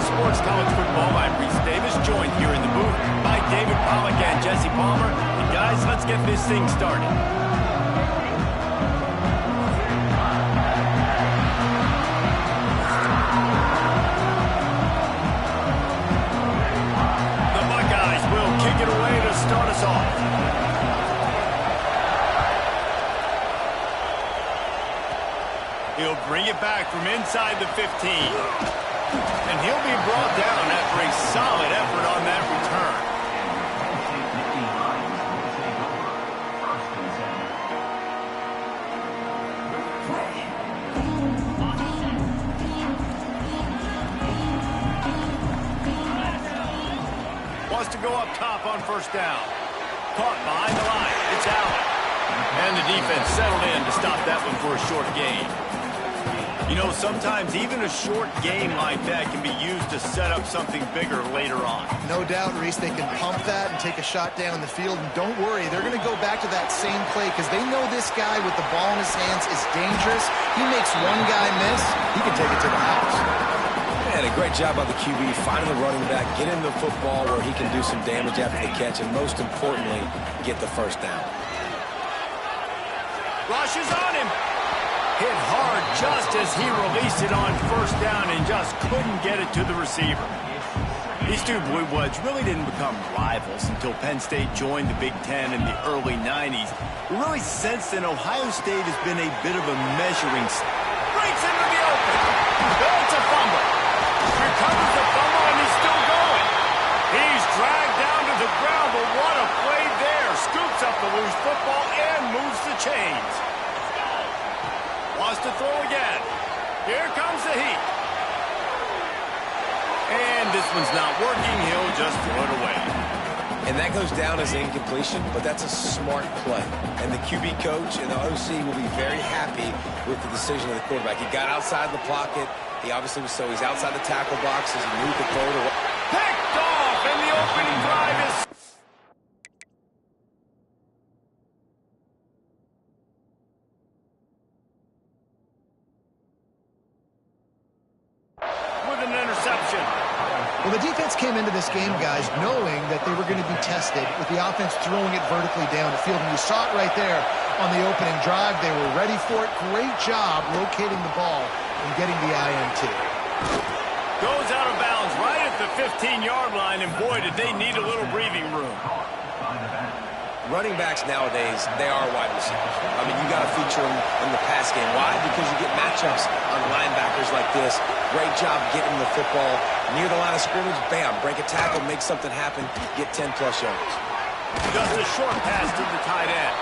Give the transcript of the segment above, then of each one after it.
Sports College Football. I'm Reese Davis, joined here in the booth by David Pollack and Jesse Palmer. And guys, let's get this thing started. The Buckeyes will kick it away to start us off. He'll bring it back from inside the 15. And he'll be brought down after a solid effort on that return. Wants to go up top on first down. Caught behind the line. It's Allen. And the defense settled in to stop that one for a short gain. You know, sometimes even a short game like that can be used to set up something bigger later on. No doubt, Reese, they can pump that and take a shot down the field. And don't worry, they're going to go back to that same play because they know this guy with the ball in his hands is dangerous. He makes one guy miss, he can take it to the house. And a great job by the QB, finding the running back, getting the football where he can do some damage after the catch, and most importantly, get the first down. Rush is on him. Hit hard just as he released it on first down and just couldn't get it to the receiver. These two Blue Bloods really didn't become rivals until Penn State joined the Big Ten in the early 90s. We really sensed that Ohio State has been a bit of a measuring stick. Breaks into the open. It's a fumble. Recovers the fumble and he's still going. He's dragged down to the ground, but what a play there. Scoops up the loose football and moves the chains. Wants to throw again. Here comes the heat. And this one's not working. He'll just throw it away. And that goes down as incompletion, but that's a smart play. And the QB coach and the OC will be very happy with the decision of the quarterback. He got outside the pocket. He obviously was he's outside the tackle box as he moved the throw to picked off, and the opening drive is with an interception. Well, the defense came into this game, guys, knowing that they were going to be tested with the offense throwing it vertically down the field. And you saw it right there on the opening drive. They were ready for it. Great job locating the ball and getting the INT. Goes out of bounds right at the 15-yard line, and boy, did they need a little breathing room. Running backs nowadays, they are wide receivers. I mean, you got to feature them in the pass game. Why? Because you get matchups on linebackers like this. Great job getting the football near the line of scrimmage. Bam, break a tackle, make something happen, get 10-plus yards. Just a short pass to the tight end.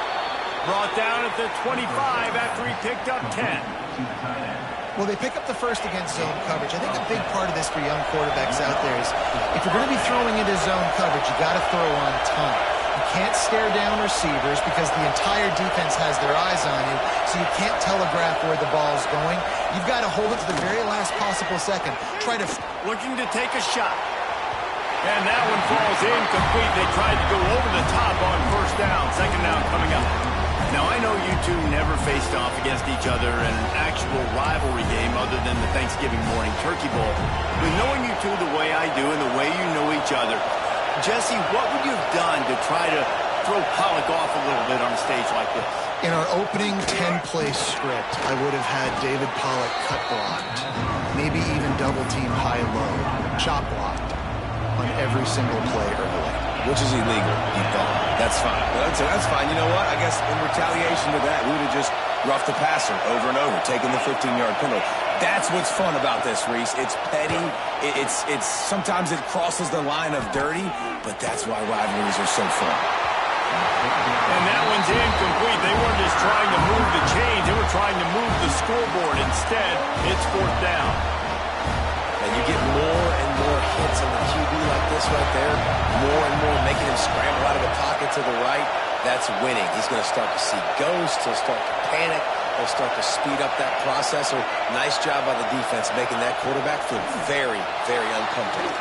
Brought down at the 25 after he picked up 10. Well, they pick up the first against zone coverage. I think a big part of this for young quarterbacks out there is if you're going to be throwing into zone coverage, you got to throw on time. You can't stare down receivers because the entire defense has their eyes on you, so you can't telegraph where the ball's going. You've got to hold it to the very last possible second. Looking to take a shot. And that one falls incomplete. They tried to go over the top on first down. Second down coming up. Now, I know you two never faced off against each other in an actual rivalry game other than the Thanksgiving morning Turkey Bowl. But knowing you two the way I do and the way you know each other, Jesse, what would you have done to try to throw Pollack off a little bit on a stage like this? In our opening 10-play script, I would have had David Pollack cut blocked, maybe even double-team high-low, chop blocked on every single play early. Which is illegal, he thought. That's fine. That's fine. You know what? I guess in retaliation to that, we would have just roughed the passer over and over, taking the 15-yard penalty. That's what's fun about this, Reese. It's petty. It's sometimes it crosses the line of dirty, but that's why rivalries are so fun. And that one's incomplete. They weren't just trying to move the chains. They were trying to move the scoreboard. Instead, it's fourth down. And you get more and more hits on the QB like this right there, more and more making him scramble out of the pocket to the right. That's winning. He's going to start to see ghosts. He'll start to panic. He'll start to speed up that process. So nice job by the defense making that quarterback feel very, very uncomfortable.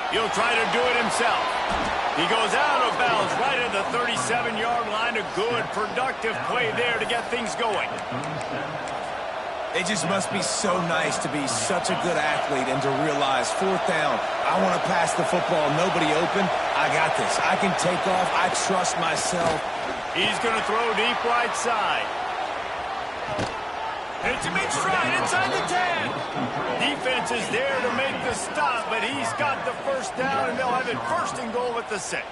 He'll try to do it himself. He goes out of bounds right at the 37-yard line. A good, productive play there to get things going. It just must be so nice to be such a good athlete and to realize 4th down, I want to pass the football, nobody open, I got this. I can take off, I trust myself. He's going to throw deep right side. Hits him in stride inside the 10. Defense is there to make the stop, but he's got the first down, and they'll have it 1st and goal at the 6.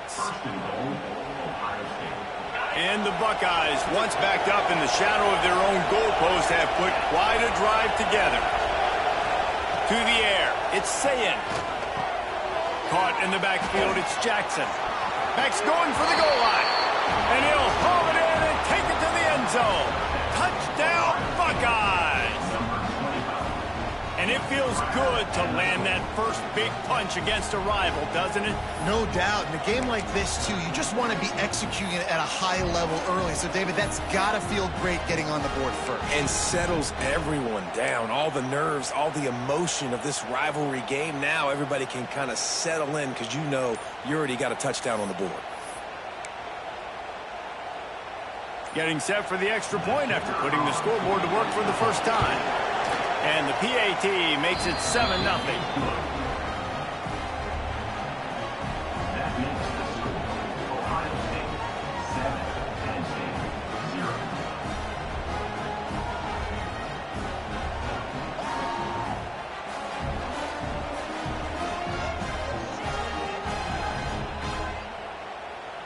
And the Buckeyes, once backed up in the shadow of their own goalpost, have put quite a drive together. To the air, it's Sayin. Caught in the backfield, it's Jackson. Max going for the goal line. And he'll haul it in and take it to the end zone. Touchdown, Buckeyes! And it feels good to land that first big punch against a rival, doesn't it? No doubt. In a game like this, too, you just want to be executing it at a high level early. So, David, that's got to feel great getting on the board first. And settles everyone down. All the nerves, all the emotion of this rivalry game. Now everybody can kind of settle in because you know you already got a touchdown on the board. Getting set for the extra point after putting the scoreboard to work for the first time. And the PAT makes it 7-0.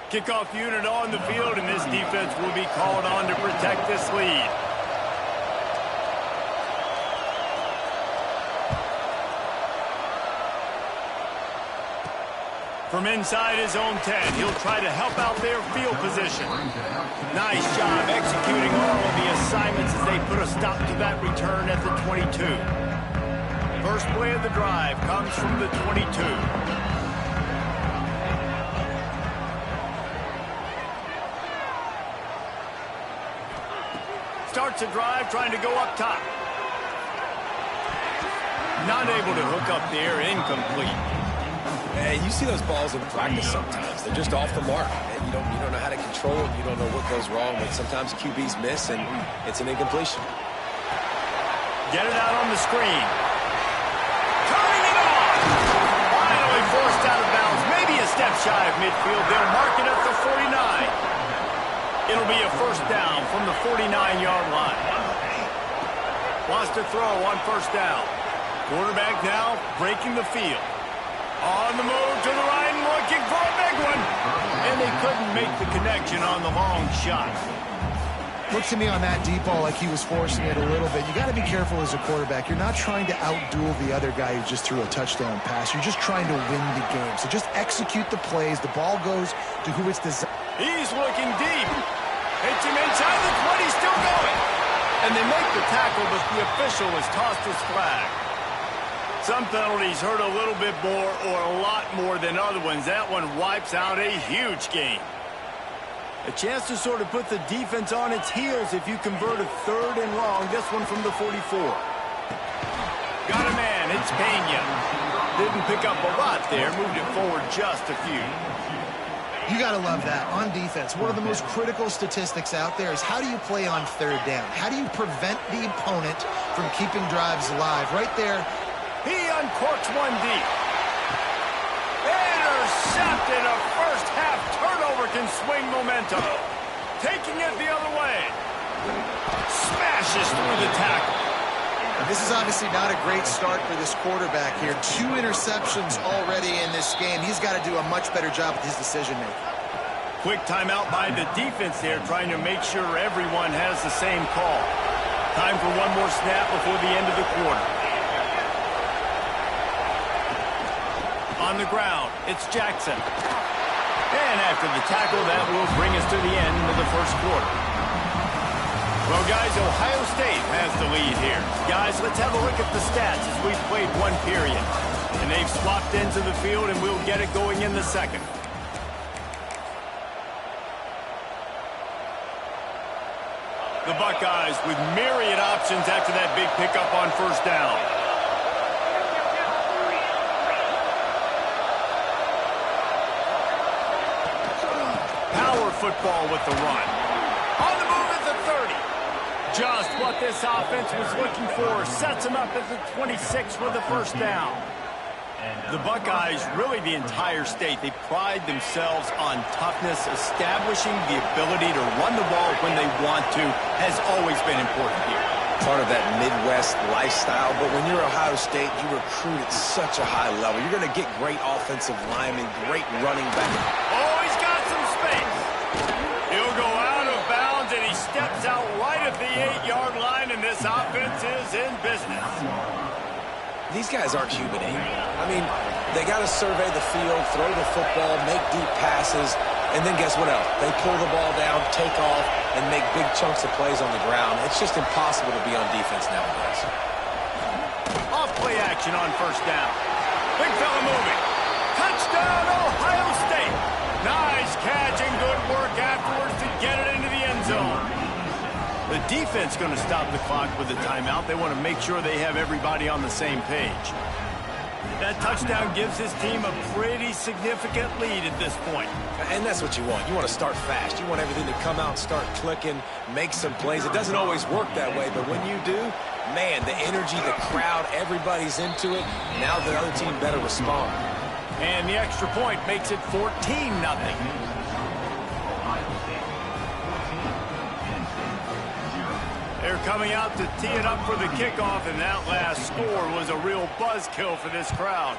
Kickoff unit on the field, and this defense will be called on to protect this lead. From inside his own 10, he'll try to help out their field position. Nice job executing all of the assignments as they put a stop to that return at the 22. First play of the drive comes from the 22. Starts a drive trying to go up top. Not able to hook up there, incomplete. Hey, you see those balls in practice sometimes. They're just off the mark. And you don't know how to control it. You don't know what goes wrong. But sometimes QBs miss, and it's an incompletion. Get it out on the screen. Turning it off. Finally forced out of bounds. Maybe a step shy of midfield. They'll mark it at the 49. It'll be a first down from the 49-yard line. Wants to throw on first down. Quarterback now breaking the field. On the move to the right, looking for a big one. And they couldn't make the connection on the long shot. Looks to me on that deep ball like he was forcing it a little bit. You got to be careful as a quarterback. You're not trying to outduel the other guy who just threw a touchdown pass. You're just trying to win the game. So just execute the plays. The ball goes to who it's designed. He's looking deep. Hits him inside the 20, still going. And they make the tackle, but the official has tossed his flag. Some penalties hurt a little bit more or a lot more than other ones. That one wipes out a huge game. A chance to sort of put the defense on its heels if you convert a 3rd and long. This one from the 44. Got a man, it's Pena. Didn't pick up a lot there, moved it forward just a few. You got to love that. On defense, one of the most critical statistics out there is how do you play on 3rd down? How do you prevent the opponent from keeping drives alive? Right there. He uncorks one deep. Intercepted. A first half turnover can swing momentum. Taking it the other way. Smashes through the tackle. This is obviously not a great start for this quarterback here. 2 interceptions already in this game. He's got to do a much better job with his decision-making. Quick timeout by the defense there, trying to make sure everyone has the same call. Time for one more snap before the end of the quarter. On the ground, it's Jackson. And after the tackle, that will bring us to the end of the first quarter. Well, guys, Ohio State has the lead here. Guys, let's have a look at the stats as we've played one period. And they've swapped into the field, and we'll get it going in the second. The Buckeyes with myriad options after that big pickup on first down. Power football with the run. On the move at the 30. Just what this offense was looking for. Sets them up at the 26 for the first down. The Buckeyes, really the entire state, they pride themselves on toughness. Establishing the ability to run the ball when they want to has always been important here. Part of that Midwest lifestyle, but when you're Ohio State, you recruit at such a high level. You're going to get great offensive linemen, great running back. Oh, he's got some space. He'll go out of bounds, and he steps out right at the 8-yard line, and this offense is in business. These guys aren't human, I mean, they got to survey the field, throw the football, make deep passes, and then guess what else? They pull the ball down, take off, and make big chunks of plays on the ground. It's just impossible to be on defense nowadays. Off play action on first down. Big fella moving. Touchdown, Ohio State. Nice catch and good work afterwards to get it into the end zone. The defense going to stop the clock with a timeout. They want to make sure they have everybody on the same page. That touchdown gives his team a pretty significant lead at this point. And that's what you want. You want to start fast. You want everything to come out, start clicking, make some plays. It doesn't always work that way, but when you do, man, the energy, the crowd, everybody's into it. Now the other team better respond. And the extra point makes it 14-0. They're coming out to tee it up for the kickoff, and that last score was a real buzzkill for this crowd.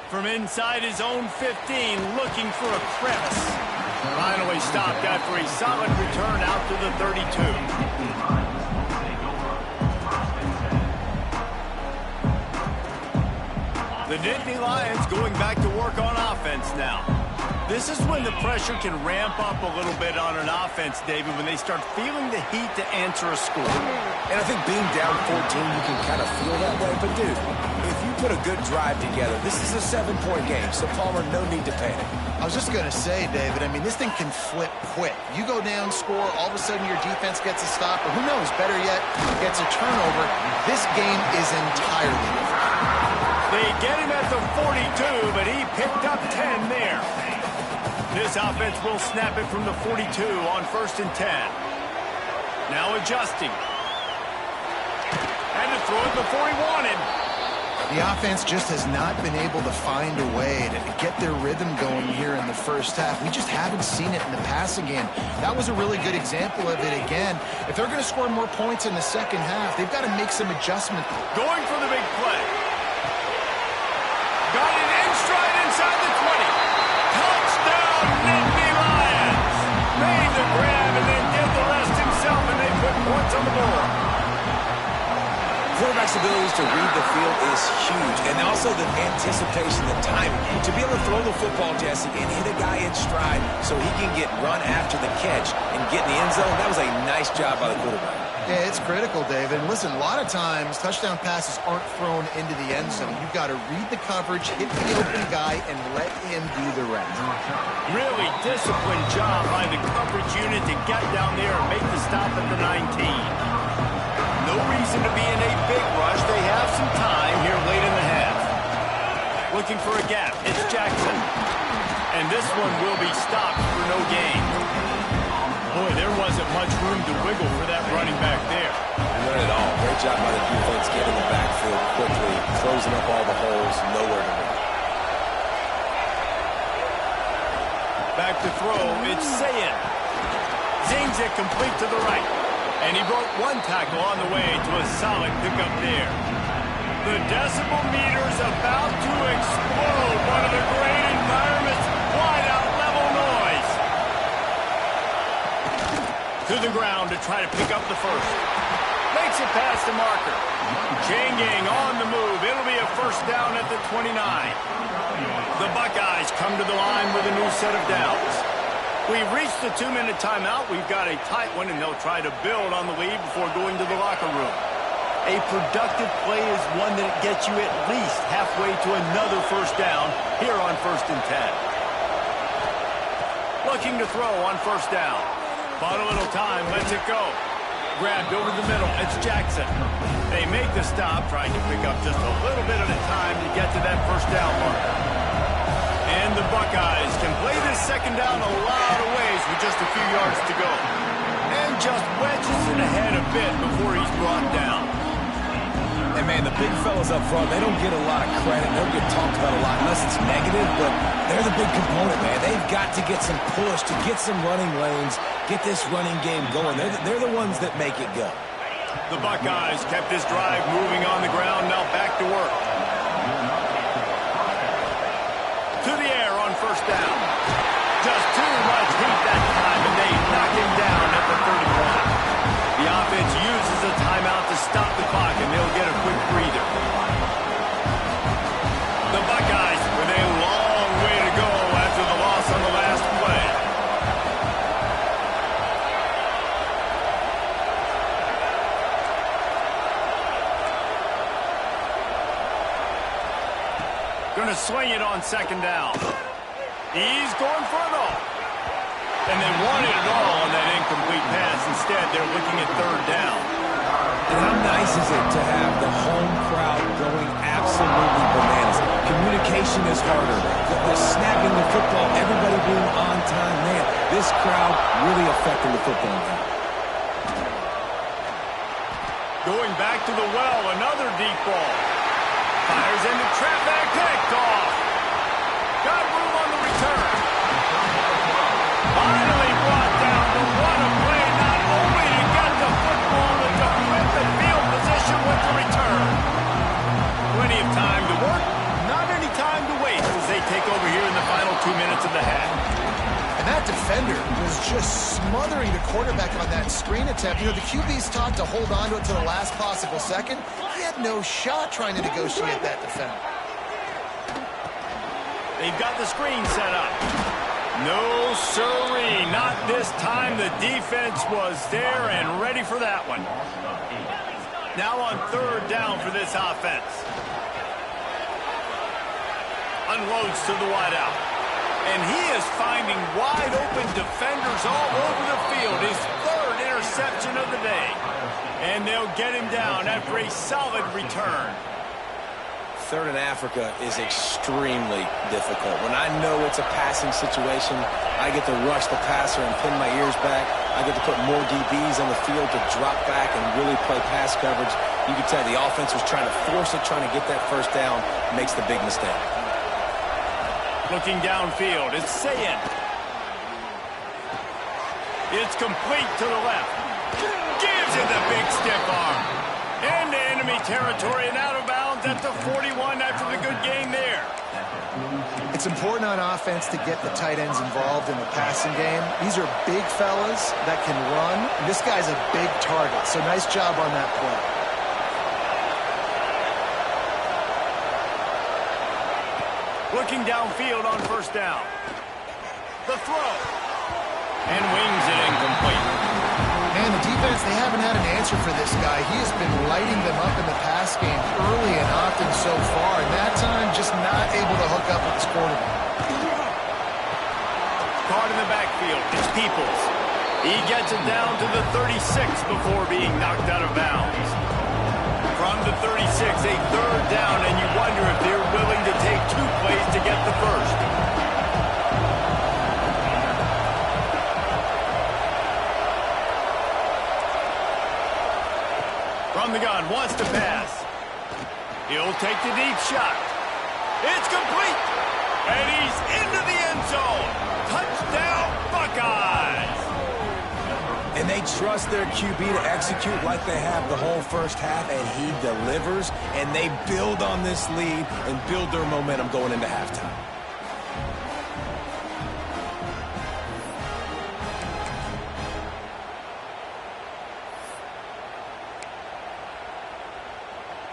From inside his own 15, looking for a crevice. Finally stopped after a solid return out to the 32. The Nittany Lions going back to work on offense now. This is when the pressure can ramp up a little bit on an offense, David, when they start feeling the heat to answer a score. And I think being down 14, you can kind of feel that way. But, dude, if you put a good drive together, this is a 7-point game, so Palmer, no need to panic. I was just going to say, David, I mean, this thing can flip quick. You go down, score, all of a sudden your defense gets a stop, or who knows, better yet, gets a turnover. This game is entirely different. They get him at the 42, but he picked up 10 there. This offense will snap it from the 42 on 1st and 10. Now adjusting. And to throw it before he wanted. The offense just has not been able to find a way to get their rhythm going here in the first half. We just haven't seen it in the passing game. That was a really good example of it again. If they're going to score more points in the second half, they've got to make some adjustments. Going for the big play. Got it in stride inside the 20. Touchdown, Nittany Lions. Made the grab and then did the rest himself, and they put points on the board. Quarterback's abilities to read the field is huge, and also the anticipation, the timing. To be able to throw the football, Jesse, and hit a guy in stride so he can get run after the catch and get in the end zone, that was a nice job by the quarterback. Yeah, it's critical, David. And listen, a lot of times touchdown passes aren't thrown into the end zone. You've got to read the coverage, hit the open guy, and let him do the rest. Really disciplined job by the coverage unit to get down there and make the stop at the 19. No reason to be in a big rush. They have some time here late in the half. Looking for a gap. It's Jackson. And this one will be stopped for no gain. Boy, there wasn't much room to wiggle for that running back there. None at all. Great job by the defense getting the backfield quickly, closing up all the holes, nowhere to go. Back to throw, it's Sayin. Zings it complete to the right. And he broke one tackle on the way to a solid pickup there. The decibel meter's about to explode. One of the great environments. Wide out level noise. To the ground to try to pick up the first. Makes it past the marker. Chain gang on the move. It'll be a first down at the 29. The Buckeyes come to the line with a new set of downs. We've reached the 2-minute timeout. We've got a tight one, and they'll try to build on the lead before going to the locker room. A productive play is one that gets you at least halfway to another first down here on 1st and 10. Looking to throw on first down. Bought a little time, lets it go. Grabbed over the middle, it's Jackson. They make the stop, trying to pick up just a little bit at a time to get to that first down mark. And the Buckeyes can play this second down a lot of ways with just a few yards to go. just wedges it ahead a bit before he's brought down. And, man, the big fellas up front, they don't get a lot of credit. They don't get talked about a lot unless it's negative, but they're the big component, man. They've got to get some push, to get some running lanes, get this running game going. They're the ones that make it go. The Buckeyes kept this drive moving on the ground, now back to work. To the air on first down. Just too much heat that time, and they knock him down at the 31. The offense uses a timeout to stop the clock, and they'll get a quick breather. The Buckeyes with a long way to go after the loss on the last play. Going to swing it on second down. He's going for it all. And they wanted it all on that incomplete pass. Instead, they're looking at third down. And how nice is it to have the home crowd going absolutely bananas? Communication is harder. The snapping the football, everybody being on time. Man, this crowd really affecting the football game. Going back to the well, another deep ball. Fires into traffic, picked off. Got room on the return. Finally brought down to run a play, not only to get the football, but to flip the field position with the return. Plenty of time to work, not any time to waste as they take over here in the final 2 minutes of the half. And that defender was just smothering the quarterback on that screen attempt. You know, the QB's taught to hold on to it to the last possible second. He had no shot trying to negotiate that defender. They've got the screen set up. No, sirree, not this time. The defense was there and ready for that one. Now on third down for this offense. Unloads to the wideout. And he is finding wide-open defenders all over the field. His third interception of the day. And they'll get him down after a solid return. Third in Africa is extremely difficult. When I know it's a passing situation, I get to rush the passer and pin my ears back. I get to put more DBs on the field to drop back and really play pass coverage. You can tell the offense was trying to force it, trying to get that first down, makes the big mistake. Looking downfield, it's Sayin. It's complete to the left. Gives it the big stiff arm. Into enemy territory and out of bounds at the 41 after the good game there. It's important on offense to get the tight ends involved in the passing game. These are big fellas that can run. And this guy's a big target, so nice job on that play. Looking downfield on first down. The throw. And wings it incomplete. Man, the defense, they haven't had an answer for this guy. He has been lighting them up in the pass game early and often so far, and that time just not able to hook up with his quarterback. Caught in the backfield. It's Peoples. He gets it down to the 36 before being knocked out of bounds. From the 36, a third down, and you wonder if they're willing to take 2 plays to get the first. From the gun, wants to pass. He'll take the deep shot. It's complete. And he's into the end zone. Touchdown, Buckeyes. And they trust their QB to execute like they have the whole first half, and he delivers, and they build on this lead and build their momentum going into halftime.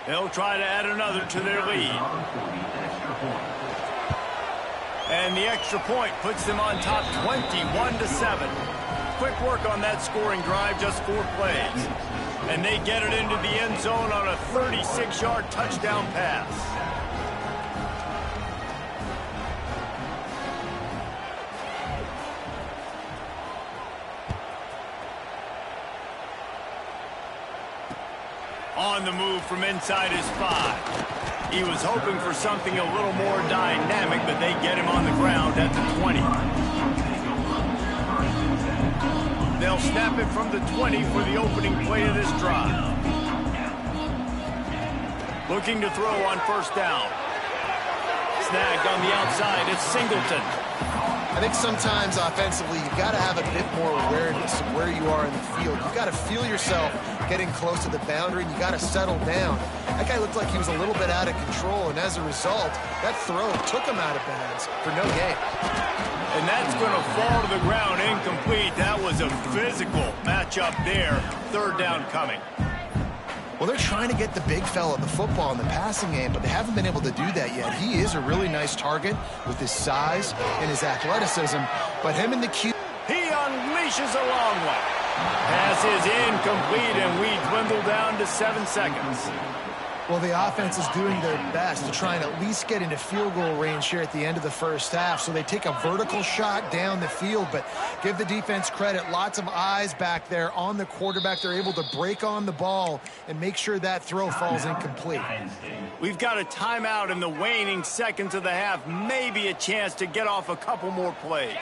They'll try to add another to their lead. And the extra point puts them on top 21-7. Quick work on that scoring drive, just 4 plays. And they get it into the end zone on a 36-yard touchdown pass. On the move from inside his 5. He was hoping for something a little more dynamic, but they get him on the ground at the 20. they'll snap it from the 20 for the opening play of this drive. Looking to throw on first down. Snagged on the outside, it's Singleton. I think sometimes offensively you've got to have a bit more awareness of where you are in the field. You've got to feel yourself getting close to the boundary, and you got to settle down. That guy looked like he was a little bit out of control, and as a result, that throw took him out of bounds for no gain. And that's going to fall to the ground incomplete. That was a physical matchup there. Third down coming. Well, they're trying to get the big fella the football in the passing game, but they haven't been able to do that yet. He is a really nice target with his size and his athleticism, but him and the Q... He unleashes a long one. Pass is incomplete, and we dwindle down to 7 seconds. Well, the offense is doing their best to try and at least get into field goal range here at the end of the first half. So they take a vertical shot down the field, but give the defense credit. Lots of eyes back there on the quarterback. They're able to break on the ball and make sure that throw falls incomplete. We've got a timeout in the waning seconds of the half. Maybe a chance to get off a couple more plays.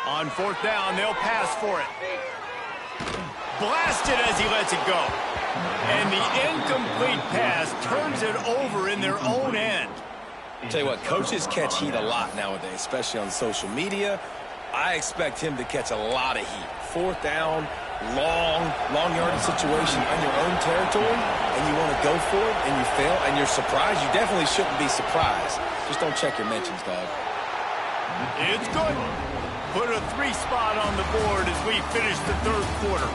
On fourth down, they'll pass for it. Blasted as he lets it go. And the incomplete pass turns it over in their own end. I'll tell you what, coaches catch heat a lot nowadays, especially on social media. I expect him to catch a lot of heat. Fourth down, long yardage situation on your own territory, and you want to go for it, and you fail, and you're surprised. You definitely shouldn't be surprised. Just don't check your mentions, dog. It's good. Put a 3 spot on the board as we finish the third quarter.